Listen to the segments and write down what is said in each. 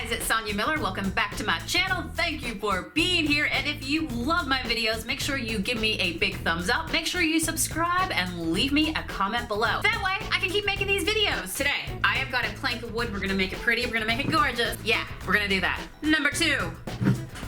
guys, it's Sonia Miller. Welcome back to my channel. Thank you for being here. And if you love my videos, make sure you give me a big thumbs up. Make sure you subscribe and leave me a comment below. That way I can keep making these videos. Today, I have got a plank of wood. We're gonna make it pretty. We're gonna make it gorgeous. Yeah, we're gonna do that. Number 2.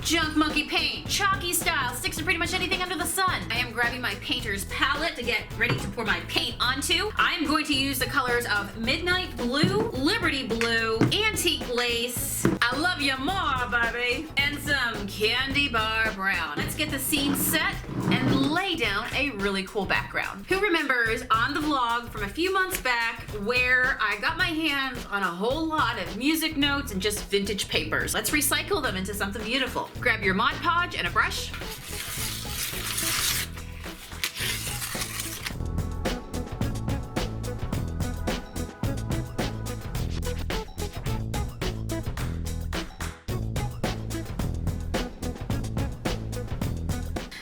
Junk Monkey paint, chalky style, sticks to pretty much anything under the sun. I am grabbing my painter's palette to get ready to pour my paint onto. I'm going to use the colors of Midnight Blue, Liberty Blue, Antique Lace, I Love You More, baby, and some Candy Bar Brown. Let's get the scene set and lay down a really cool background. Who remembers on the vlog from a few months back where I got my hands on a whole lot of music notes and just vintage papers? Let's recycle them into something beautiful. Grab your Mod Podge and a brush.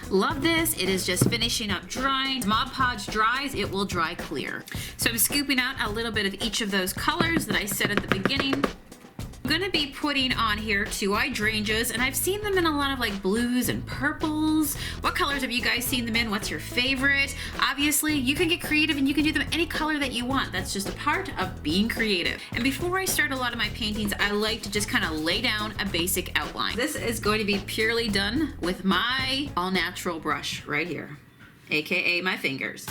Love this. It is just finishing up drying. Mod Podge dries, it will dry clear. So I'm scooping out a little bit of each of those colors that I said at the beginning. I'm gonna be putting on here 2 hydrangeas, and I've seen them in a lot of like blues and purples. What colors have you guys seen them in? What's your favorite? Obviously, you can get creative and you can do them any color that you want. That's just a part of being creative. And before I start a lot of my paintings, I like to just kind of lay down a basic outline. This is going to be purely done with my all-natural brush right here, AKA my fingers.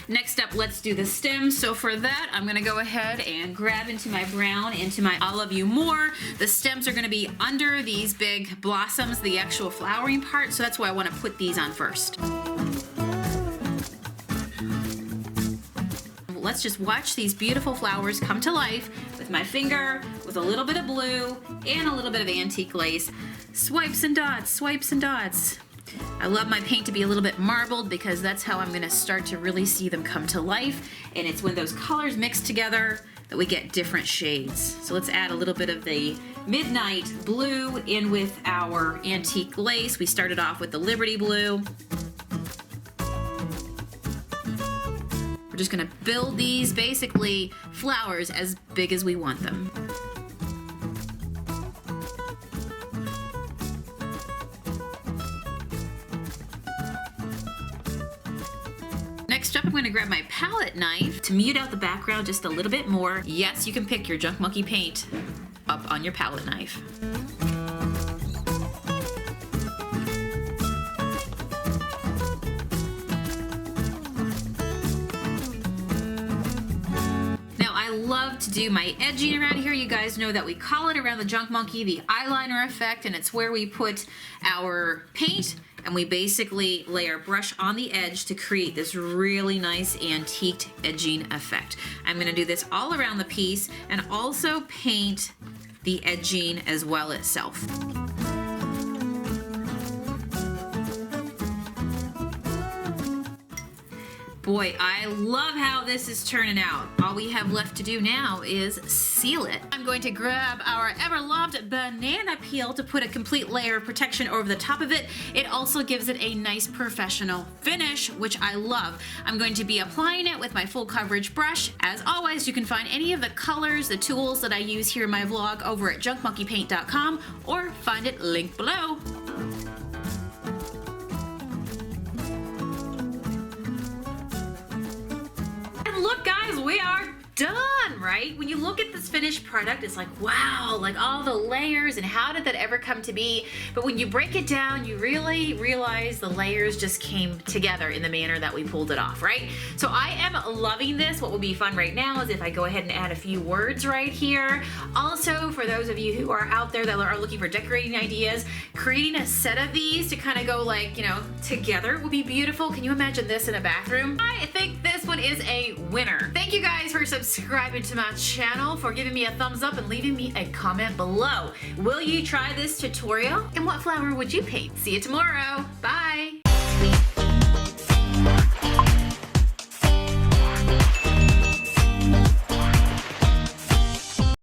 Next up, let's do the stems. So for that, I'm gonna go ahead and grab into my brown, into my I Love You More. The stems are gonna be under these big blossoms, the actual flowering part, so that's why I wanna put these on first. Let's just watch these beautiful flowers come to life with my finger, with a little bit of blue, and a little bit of antique lace. Swipes and dots, swipes and dots. I love my paint to be a little bit marbled because that's how I'm gonna start to really see them come to life. And it's when those colors mix together that we get different shades. So let's add a little bit of the Midnight Blue in with our antique lace. We started off with the Liberty Blue. We're just gonna build these basically flowers as big as we want them. Next up, I'm going to grab my palette knife to mute out the background just a little bit more. Yes, you can pick your Junk Monkey paint up on your palette knife. Now, I love to do my edging around here. You guys know that we call it around the Junk Monkey the eyeliner effect, and it's where we put our paint and we basically lay our brush on the edge to create this really nice antiqued edging effect. I'm gonna do this all around the piece and also paint the edging as well itself. Boy, I love how this is turning out. All we have left to do now is seal it. I'm going to grab our ever-loved banana peel to put a complete layer of protection over the top of it. It also gives it a nice professional finish, which I love. I'm going to be applying it with my full coverage brush. As always, you can find any of the colors, the tools that I use here in my vlog over at junkmonkeypaint.com or find it linked below. Look guys, we are done, right? When you look at this finished product, it's like, wow, like all the layers and how did that ever come to be? But when you break it down, you really realize the layers just came together in the manner that we pulled it off, right? So I am loving this. What will be fun right now is if I go ahead and add a few words right here. Also, for those of you who are out there that are looking for decorating ideas, creating a set of these to kind of go like, you know, together would be beautiful. Can you imagine this in a bathroom? I think this one is a winner. Thank you guys for subscribing to my channel, for giving me a thumbs up and leaving me a comment below. Will you try this tutorial? And what flower would you paint? See you tomorrow. Bye.